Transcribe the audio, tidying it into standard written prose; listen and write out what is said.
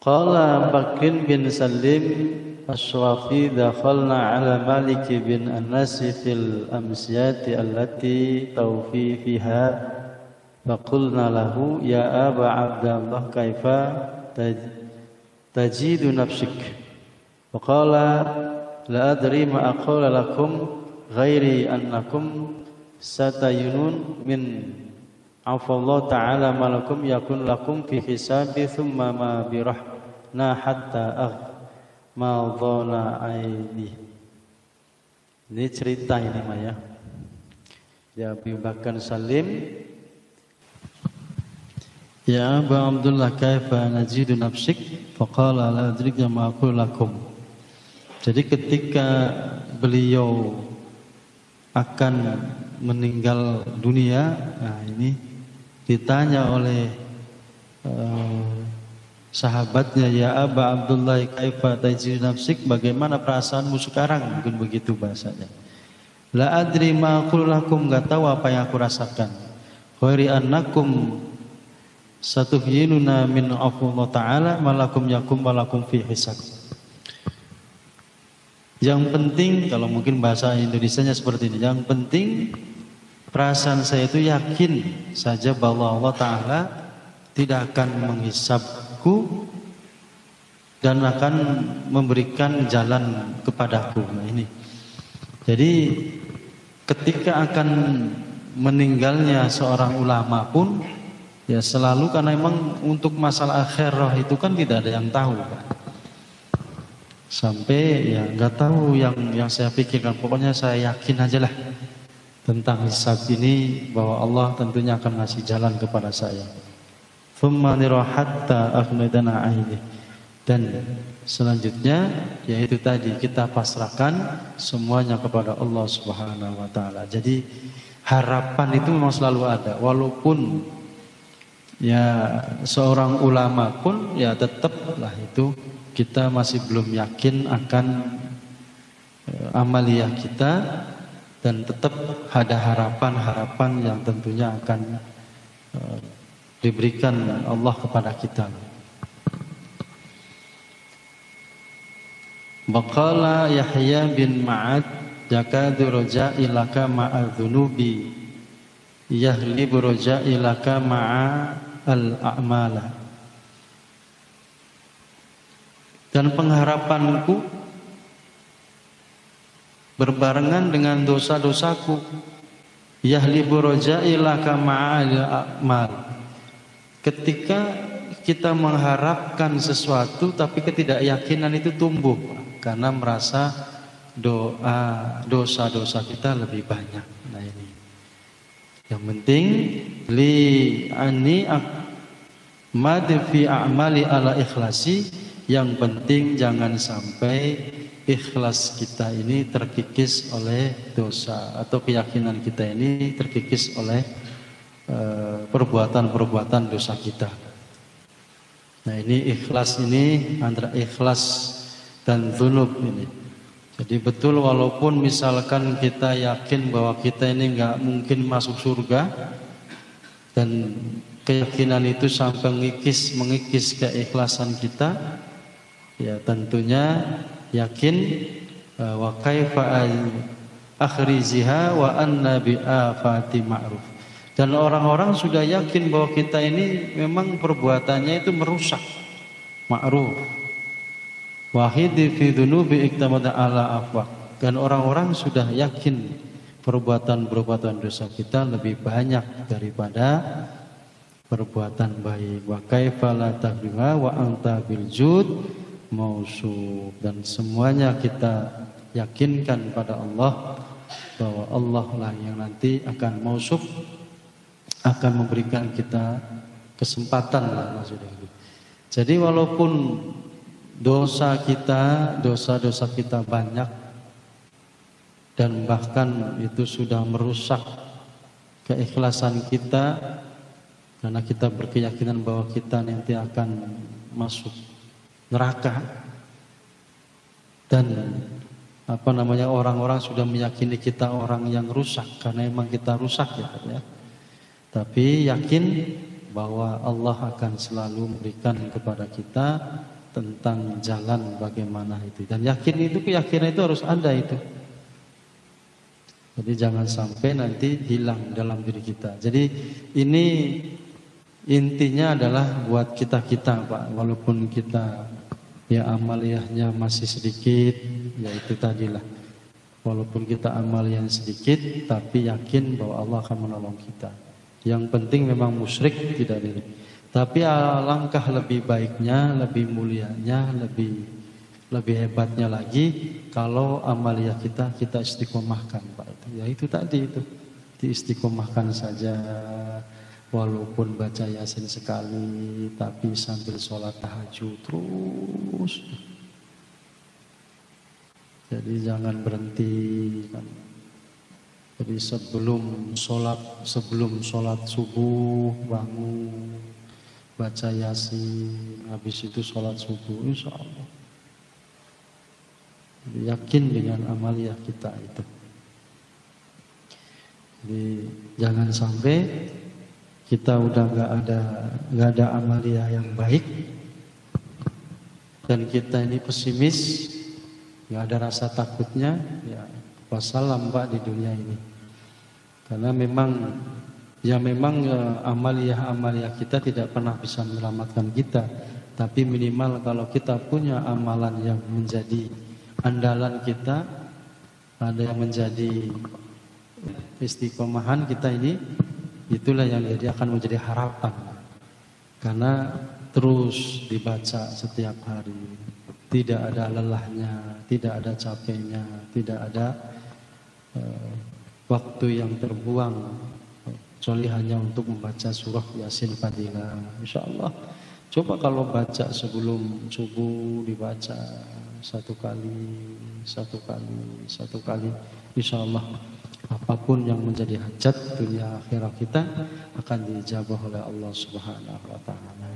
Qala Bakr bin Salim Asy-Syafi'i dakhalna ala Malik bin Anas fil amsiyati allati tawfi fiha faqulna lahu ya Aba Abdullah kaifa tajidu nafsik faqala la adri ma aqula lakum ghairi annakum satayunun min afallahu ta'ala malakum yakun lakum fi hisabi thumma ma birahna hatta madhana aidi. Ini cerita ini Maya. Ya Abu Bakar Salim, ya Aba Abdullah kaifa najidu nafsik faqala la adri ma aqulu lakum. Jadi ketika beliau akan meninggal dunia, nah ini ditanya oleh sahabatnya, ya Aba Abdullah kaifa tajidu nafsik, bagaimana perasaanmu sekarang, mungkin begitu bahasanya. La adri ma aqulu lakum, enggak tahu apa yang aku rasakan. Khairi annakum satuhyinuna min afullah ta'ala malakum yakum malakum fi hisab. Yang penting, kalau mungkin bahasa Indonesianya seperti ini, yang penting perasaan saya itu yakin saja bahwa Allah Ta'ala tidak akan menghisabku dan akan memberikan jalan kepadaku. Nah ini. Jadi ketika akan meninggalnya seorang ulama pun, ya selalu, karena memang untuk masalah akhirah itu kan tidak ada yang tahu, Pak. Sampai ya nggak tahu yang saya pikirkan, pokoknya saya yakin aja lah tentang hisab ini, bahwa Allah tentunya akan ngasih jalan kepada saya. Thumma nirahatta akhmedana aini. Dan selanjutnya yaitu tadi kita pasrahkan semuanya kepada Allah Subhanahu wa taala. Jadi harapan itu memang selalu ada, walaupun ya seorang ulama pun ya tetaplah itu kita masih belum yakin akan amaliyah kita, dan tetap ada harapan-harapan yang tentunya akan diberikan Allah kepada kita. Baqala Yahya bin Ma'ad yakadu roja'i laka ma'adzunubi yahlibu roja'i laka ma'a al-a'mala. Dan pengharapanku berbarengan dengan dosa-dosaku. Yahlibu roja'i laka ma'al a'mal. Ketika kita mengharapkan sesuatu tapi ketidakyakinan itu tumbuh karena merasa dosa-dosa kita lebih banyak. Nah ini. Yang penting li ani mad fi a'mali ala ikhlasi. Yang penting jangan sampai ikhlas kita ini terkikis oleh dosa, atau keyakinan kita ini terkikis oleh perbuatan-perbuatan dosa kita. Nah ini ikhlas ini antara ikhlas dan dzunub ini. Jadi betul, walaupun misalkan kita yakin bahwa kita ini nggak mungkin masuk surga, dan keyakinan itu sampai mengikis keikhlasan kita, ya tentunya yakin wa kaifa akhriziha wa anna bi afati ma'ruf. Dan orang-orang sudah yakin bahwa kita ini memang perbuatannya itu merusak, ma'ruf. Wahidi fi dzunubi iktamada ala afwa. Dan orang-orang sudah yakin perbuatan-perbuatan dosa kita lebih banyak daripada perbuatan baik. Wa kaifa la tahdiha wa anta bil jud mausuf. Dan semuanya kita yakinkan pada Allah, bahwa Allah lah yang nanti akan mausuf, akan memberikan kita kesempatan lah maksudnya. Jadi walaupun dosa kita banyak, dan bahkan itu sudah merusak keikhlasan kita, karena kita berkeyakinan bahwa kita nanti akan masuk neraka, dan orang-orang sudah meyakini kita orang yang rusak karena memang kita rusak ya. Tapi yakin bahwa Allah akan selalu memberikan kepada kita tentang jalan bagaimana itu. Dan keyakinan itu harus ada itu. Jadi jangan sampai nanti hilang dalam diri kita. Jadi ini intinya adalah buat kita-kita Pak, walaupun kita ya amaliyahnya masih sedikit, ya itu tadilah. Walaupun kita amaliyah sedikit, tapi yakin bahwa Allah akan menolong kita. Yang penting memang musyrik tidak diri. Tapi alangkah lebih baiknya, lebih mulianya, lebih hebatnya lagi kalau amaliyah kita istiqomahkan Pak. Ya itu tadi itu, diistiqomahkan saja. Walaupun baca Yasin sekali, tapi sambil sholat tahajud terus. Jadi jangan berhenti kan. Jadi sebelum sholat subuh bangun, baca Yasin, habis itu sholat subuh, insya Allah. Jadi yakin dengan amaliyah kita itu. Jadi jangan sampai kita udah nggak ada amaliyah yang baik dan kita ini pesimis, nggak ada rasa takutnya, ya wassalam Pak di dunia ini. Karena memang amaliyah kita tidak pernah bisa menyelamatkan kita, tapi minimal kalau kita punya amalan yang menjadi andalan kita, ada yang menjadi istiqomahan kita ini, itulah yang jadi akan menjadi harapan. Karena terus dibaca setiap hari, tidak ada lelahnya, tidak ada capeknya, tidak ada waktu yang terbuang, kecuali hanya untuk membaca surah Yasin Fadilah. Insya Allah, coba kalau baca sebelum subuh dibaca satu kali, insya Allah apapun yang menjadi hajat dunia akhirat kita akan dijabah oleh Allah Subhanahu wa taala.